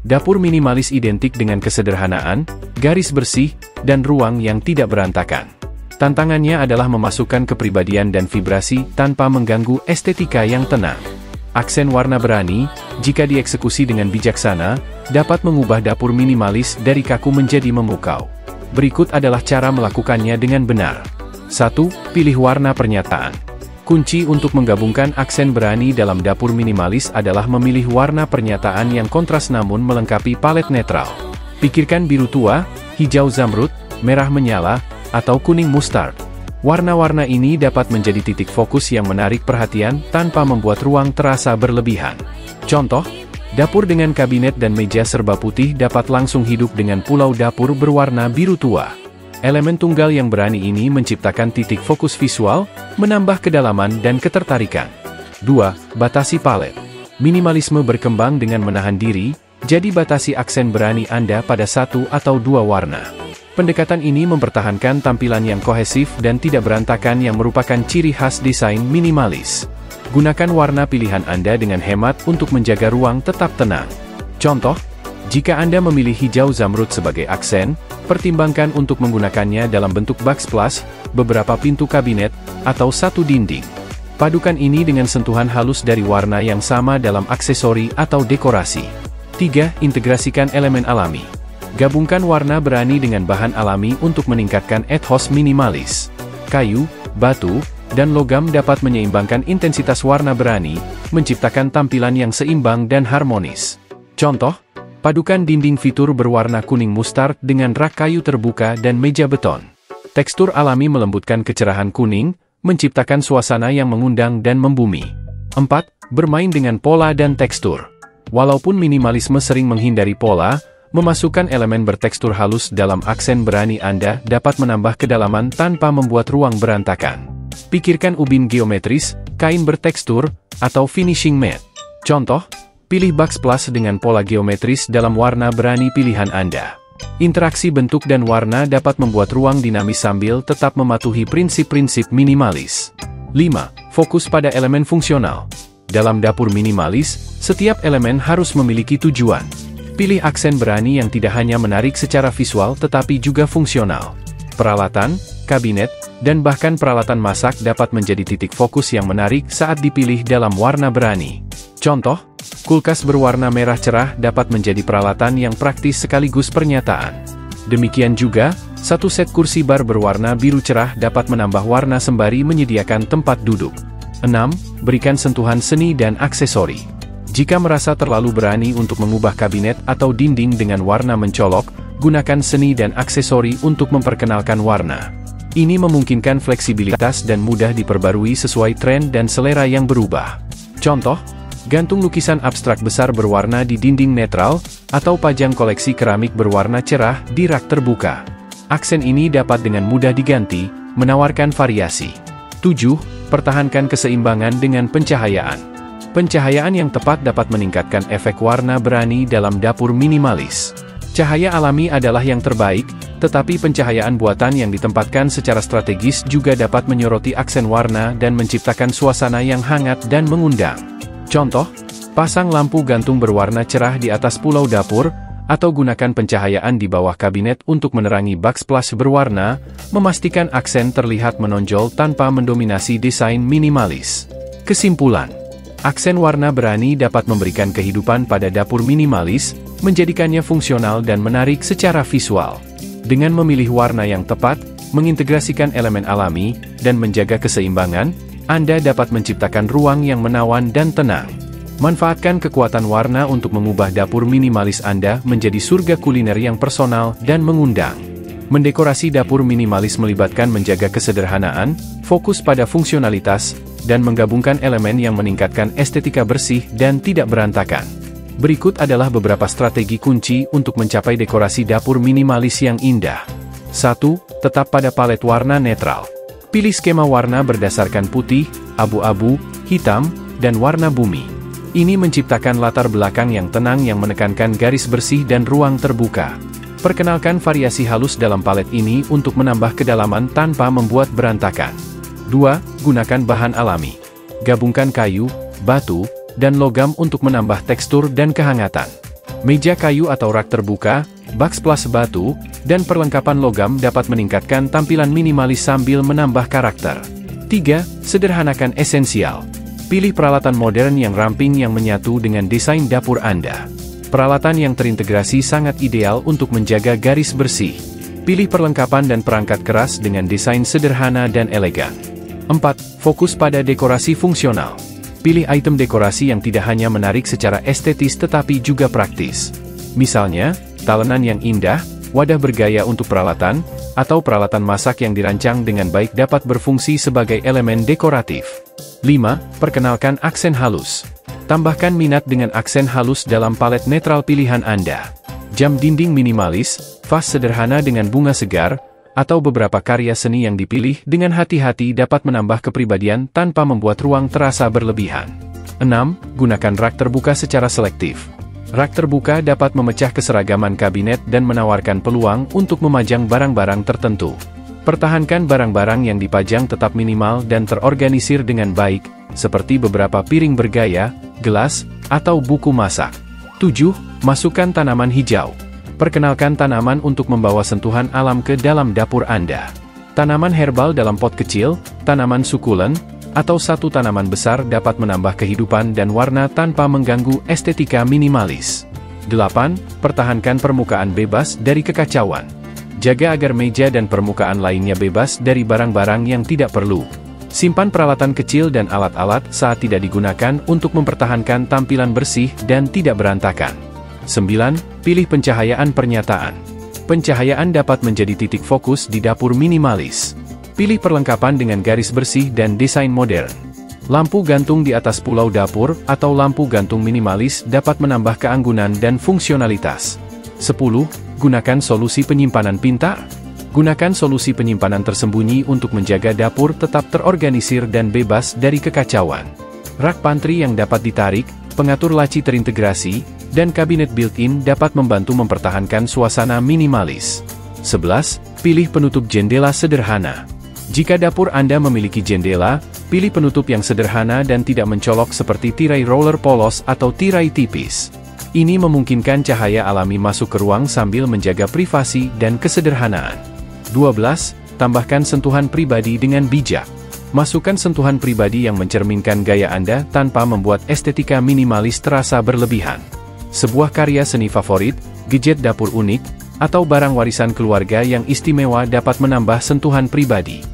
Dapur minimalis identik dengan kesederhanaan, garis bersih, dan ruang yang tidak berantakan. Tantangannya adalah memasukkan kepribadian dan vibrasi tanpa mengganggu estetika yang tenang. Aksen warna berani, jika dieksekusi dengan bijaksana, dapat mengubah dapur minimalis dari kaku menjadi memukau. Berikut adalah cara melakukannya dengan benar. 1. Pilih warna pernyataan. Kunci untuk menggabungkan aksen berani dalam dapur minimalis adalah memilih warna pernyataan yang kontras namun melengkapi palet netral. Pikirkan biru tua, hijau zamrud, merah menyala, atau kuning mustard. Warna-warna ini dapat menjadi titik fokus yang menarik perhatian tanpa membuat ruang terasa berlebihan. Contoh, dapur dengan kabinet dan meja serba putih dapat langsung hidup dengan pulau dapur berwarna biru tua. Elemen tunggal yang berani ini menciptakan titik fokus visual, menambah kedalaman dan ketertarikan. 2. Batasi palet. Minimalisme berkembang dengan menahan diri, jadi batasi aksen berani Anda pada 1 atau 2 warna. Pendekatan ini mempertahankan tampilan yang kohesif dan tidak berantakan yang merupakan ciri khas desain minimalis. Gunakan warna pilihan Anda dengan hemat untuk menjaga ruang tetap tenang. Contoh, jika Anda memilih hijau zamrud sebagai aksen, pertimbangkan untuk menggunakannya dalam bentuk backsplash, beberapa pintu kabinet, atau satu dinding. Padukan ini dengan sentuhan halus dari warna yang sama dalam aksesori atau dekorasi. 3. Integrasikan elemen alami. Gabungkan warna berani dengan bahan alami untuk meningkatkan ethos minimalis. Kayu, batu, dan logam dapat menyeimbangkan intensitas warna berani, menciptakan tampilan yang seimbang dan harmonis. Contoh, padukan dinding fitur berwarna kuning mustard dengan rak kayu terbuka dan meja beton. Tekstur alami melembutkan kecerahan kuning, menciptakan suasana yang mengundang dan membumi. 4. Bermain dengan pola dan tekstur. Walaupun minimalisme sering menghindari pola, memasukkan elemen bertekstur halus dalam aksen berani Anda dapat menambah kedalaman tanpa membuat ruang berantakan. Pikirkan ubin geometris, kain bertekstur, atau finishing matte. Contoh, pilih backsplash dengan pola geometris dalam warna berani pilihan Anda. Interaksi bentuk dan warna dapat membuat ruang dinamis sambil tetap mematuhi prinsip-prinsip minimalis. 5. Fokus pada elemen fungsional. Dalam dapur minimalis, setiap elemen harus memiliki tujuan. Pilih aksen berani yang tidak hanya menarik secara visual tetapi juga fungsional. Peralatan, kabinet, dan bahkan peralatan masak dapat menjadi titik fokus yang menarik saat dipilih dalam warna berani. Contoh, kulkas berwarna merah cerah dapat menjadi peralatan yang praktis sekaligus pernyataan. Demikian juga, satu set kursi bar berwarna biru cerah dapat menambah warna sembari menyediakan tempat duduk. 6. Berikan sentuhan seni dan aksesori. Jika merasa terlalu berani untuk mengubah kabinet atau dinding dengan warna mencolok, gunakan seni dan aksesori untuk memperkenalkan warna. Ini memungkinkan fleksibilitas dan mudah diperbarui sesuai tren dan selera yang berubah. Contoh, gantung lukisan abstrak besar berwarna di dinding netral, atau pajang koleksi keramik berwarna cerah di rak terbuka. Aksen ini dapat dengan mudah diganti, menawarkan variasi. 7. Pertahankan keseimbangan dengan pencahayaan. Pencahayaan yang tepat dapat meningkatkan efek warna berani dalam dapur minimalis. Cahaya alami adalah yang terbaik, tetapi pencahayaan buatan yang ditempatkan secara strategis juga dapat menyoroti aksen warna dan menciptakan suasana yang hangat dan mengundang. Contoh, pasang lampu gantung berwarna cerah di atas pulau dapur, atau gunakan pencahayaan di bawah kabinet untuk menerangi backsplash berwarna, memastikan aksen terlihat menonjol tanpa mendominasi desain minimalis. Kesimpulan, aksen warna berani dapat memberikan kehidupan pada dapur minimalis, menjadikannya fungsional dan menarik secara visual. Dengan memilih warna yang tepat, mengintegrasikan elemen alami, dan menjaga keseimbangan, Anda dapat menciptakan ruang yang menawan dan tenang. Manfaatkan kekuatan warna untuk mengubah dapur minimalis Anda menjadi surga kuliner yang personal dan mengundang. Mendekorasi dapur minimalis melibatkan menjaga kesederhanaan, fokus pada fungsionalitas, dan menggabungkan elemen yang meningkatkan estetika bersih dan tidak berantakan. Berikut adalah beberapa strategi kunci untuk mencapai dekorasi dapur minimalis yang indah. 1. Tetap pada palet warna netral. Pilih skema warna berdasarkan putih, abu-abu, hitam, dan warna bumi. Ini menciptakan latar belakang yang tenang yang menekankan garis bersih dan ruang terbuka. Perkenalkan variasi halus dalam palet ini untuk menambah kedalaman tanpa membuat berantakan. 2. Gunakan bahan alami. Gabungkan kayu, batu, dan logam untuk menambah tekstur dan kehangatan. Meja kayu atau rak terbuka, backsplash batu, dan perlengkapan logam dapat meningkatkan tampilan minimalis sambil menambah karakter. 3. Sederhanakan esensial. Pilih peralatan modern yang ramping yang menyatu dengan desain dapur Anda. Peralatan yang terintegrasi sangat ideal untuk menjaga garis bersih. Pilih perlengkapan dan perangkat keras dengan desain sederhana dan elegan. 4. Fokus pada dekorasi fungsional. Pilih item dekorasi yang tidak hanya menarik secara estetis tetapi juga praktis. Misalnya, talenan yang indah, wadah bergaya untuk peralatan, atau peralatan masak yang dirancang dengan baik dapat berfungsi sebagai elemen dekoratif. 5. Perkenalkan aksen halus. Tambahkan minat dengan aksen halus dalam palet netral pilihan Anda. Jam dinding minimalis, vas sederhana dengan bunga segar, atau beberapa karya seni yang dipilih dengan hati-hati dapat menambah kepribadian tanpa membuat ruang terasa berlebihan. 6. Gunakan rak terbuka secara selektif. Rak terbuka dapat memecah keseragaman kabinet dan menawarkan peluang untuk memajang barang-barang tertentu. Pertahankan barang-barang yang dipajang tetap minimal dan terorganisir dengan baik, seperti beberapa piring bergaya, gelas, atau buku masak. 7. Masukkan tanaman hijau. Perkenalkan tanaman untuk membawa sentuhan alam ke dalam dapur Anda. Tanaman herbal dalam pot kecil, tanaman sukulen, atau satu tanaman besar dapat menambah kehidupan dan warna tanpa mengganggu estetika minimalis. 8. Pertahankan permukaan bebas dari kekacauan. Jaga agar meja dan permukaan lainnya bebas dari barang-barang yang tidak perlu. Simpan peralatan kecil dan alat-alat saat tidak digunakan untuk mempertahankan tampilan bersih dan tidak berantakan. 9. Pilih pencahayaan pernyataan. Pencahayaan dapat menjadi titik fokus di dapur minimalis. Pilih perlengkapan dengan garis bersih dan desain modern. Lampu gantung di atas pulau dapur atau lampu gantung minimalis dapat menambah keanggunan dan fungsionalitas. 10. Gunakan solusi penyimpanan pintar. Gunakan solusi penyimpanan tersembunyi untuk menjaga dapur tetap terorganisir dan bebas dari kekacauan. Rak pantry yang dapat ditarik, pengatur laci terintegrasi, dan kabinet built-in dapat membantu mempertahankan suasana minimalis. 11. Pilih penutup jendela sederhana. Jika dapur Anda memiliki jendela, pilih penutup yang sederhana dan tidak mencolok seperti tirai roller polos atau tirai tipis. Ini memungkinkan cahaya alami masuk ke ruang sambil menjaga privasi dan kesederhanaan. 12. Tambahkan sentuhan pribadi dengan bijak. Masukkan sentuhan pribadi yang mencerminkan gaya Anda tanpa membuat estetika minimalis terasa berlebihan. Sebuah karya seni favorit, gadget dapur unik, atau barang warisan keluarga yang istimewa dapat menambah sentuhan pribadi.